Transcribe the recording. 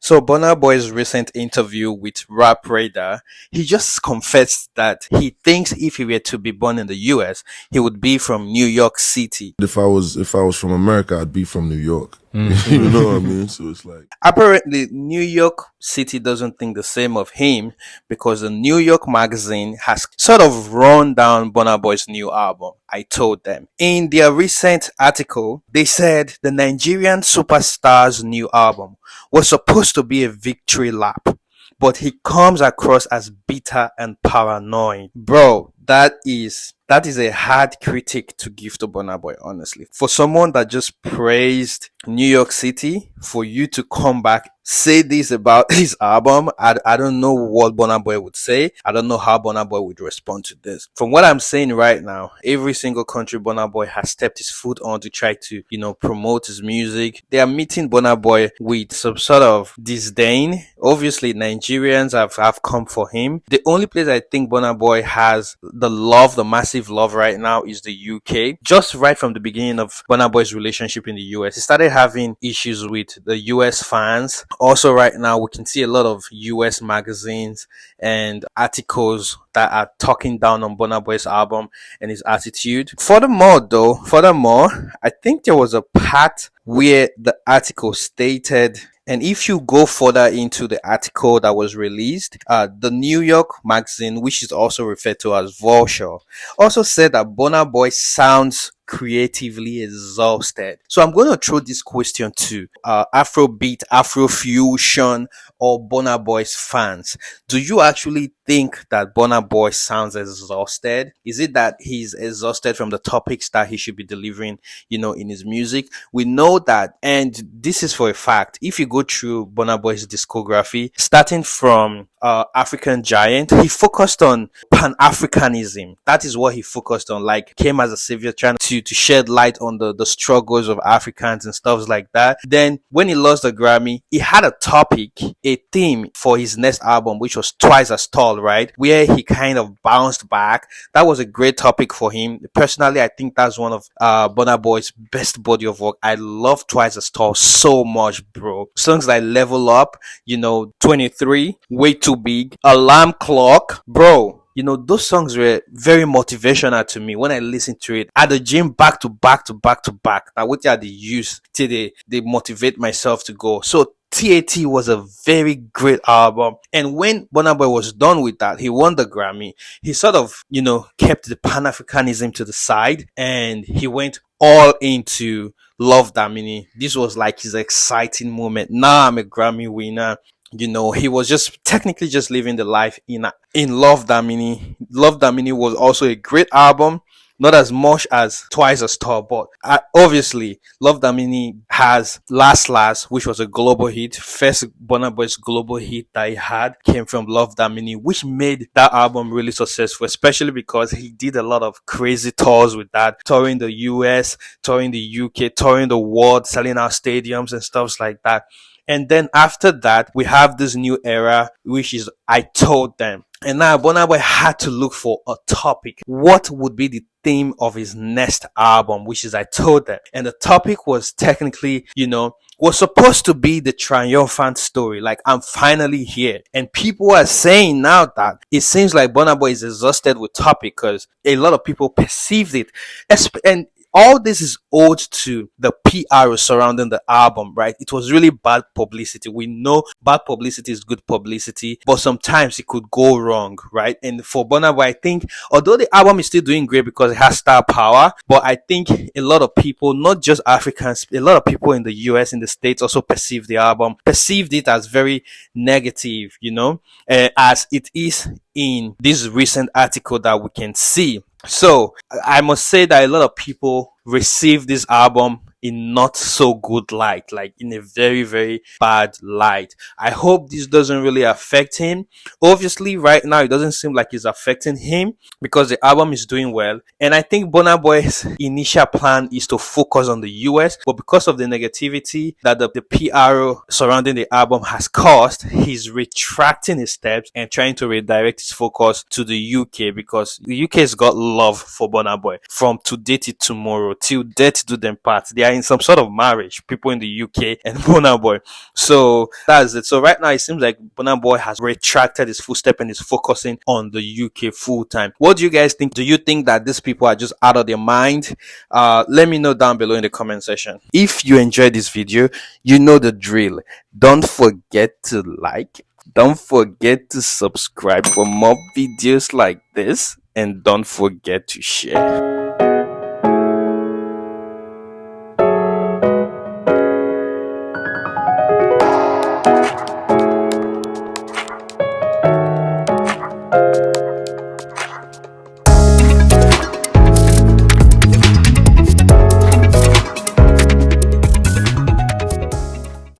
So Burna Boy's recent interview with Rap Radar, he just confessed that he thinks if he were to be born in the US, he would be from New York City. If I was from America, I'd be from New York. You know what I mean? So it's like Apparently, New York City doesn't think the same of him because the New York magazine has sort of run down Burna Boy's new album. I told them. In their recent article, they said the Nigerian superstar's new album was supposed to be a victory lap, but he comes across as bitter and paranoid. Bro, that is a hard critic to give to Burna Boy, honestly. For someone that just praised New York City, for you to come back, say this about his album, I don't know what Burna Boy would say. I don't know how Burna Boy would respond to this. From what I'm saying right now, every single country Burna Boy has stepped his foot on to try to, promote his music. They are meeting Burna Boy with some sort of disdain. Obviously, Nigerians have come for him. The only place I think Burna Boy has the massive love right now is the UK. Just right from the beginning of Burna Boy's relationship in the US, he started having issues with the US fans. Also, right now, we can see a lot of US magazines and articles that are talking down on Burna Boy's album and his attitude. Furthermore, I think there was a part where the article stated, and if you go further into the article that was released, the New York magazine, which is also referred to as Vulture, also said that Burna Boy sounds creatively exhausted. So I'm going to throw this question to Afrobeat, Afrofusion, or Burna Boy's fans. Do you actually think that Burna Boy sounds exhausted? Is it that he's exhausted from the topics that he should be delivering, in his music? We know that, and this is for a fact. If you go through Burna Boy's discography, starting from African Giant, he focused on Pan-Africanism. That is what he focused on, like came as a savior trying to shed light on the struggles of Africans and stuff like that. Then when he lost the Grammy, he had a topic, a theme for his next album, which was Twice as Tall, right? Where he kind of bounced back. That was a great topic for him. Personally, I think that's one of Burna Boy's best body of work. I love Twice as Tall so much, bro. Songs like Level Up, 23, Way Too Big, Alarm Clock, bro. Those songs were very motivational to me when I listened to it at the gym back to back to back to back. That what they use till they motivate myself to go. So TAT was a very great album. And when Burna Boy was done with that, he won the Grammy. He sort of, kept the Pan-Africanism to the side and he went all into Love Damini. This was like his exciting moment. Now I'm a Grammy winner. He was just technically just living the life in Love Damini. Love Damini was also a great album. Not as much as Twice as Tall, but obviously Love Damini has Last, which was a global hit. First Burna Boy's global hit that he had came from Love Damini, which made that album really successful, especially because he did a lot of crazy tours with that, touring the US, touring the UK, touring the world, selling out stadiums and stuff like that. And then after that, we have this new era, which is I Told Them. And now Burna Boy had to look for a topic. What would be the theme of his next album, which is I Told Them? And the topic was technically, was supposed to be the triumphant story. Like, I'm finally here. And people are saying now that it seems like Burna Boy is exhausted with topic because a lot of people perceived it. And all this is owed to the PR surrounding the album, right? It was really bad publicity. We know bad publicity is good publicity, but sometimes it could go wrong, right? And for Burna Boy, I think, although the album is still doing great because it has star power, but I think a lot of people, not just Africans, a lot of people in the US, in the States also perceived it as very negative, as it is in this recent article that we can see. So I must say that a lot of people receive this album in not so good light, like in a very, very bad light. I hope this doesn't really affect him. Obviously, right now, it doesn't seem like it's affecting him because the album is doing well. And I think Burna Boy's initial plan is to focus on the US, but because of the negativity that the PR surrounding the album has caused, he's retracting his steps and trying to redirect his focus to the UK because the UK has got love for Burna Boy from today to tomorrow, till death do them part. They are in some sort of marriage, people in the UK and Burna Boy. So that's it. So right now it seems like Burna Boy has retracted his footstep and is focusing on the UK full time. What do you guys think? Do you think that these people are just out of their mind? Let me know down below in the comment section. If you enjoyed this video, you know the drill. Don't forget to like, don't forget to subscribe for more videos like this, and don't forget to share.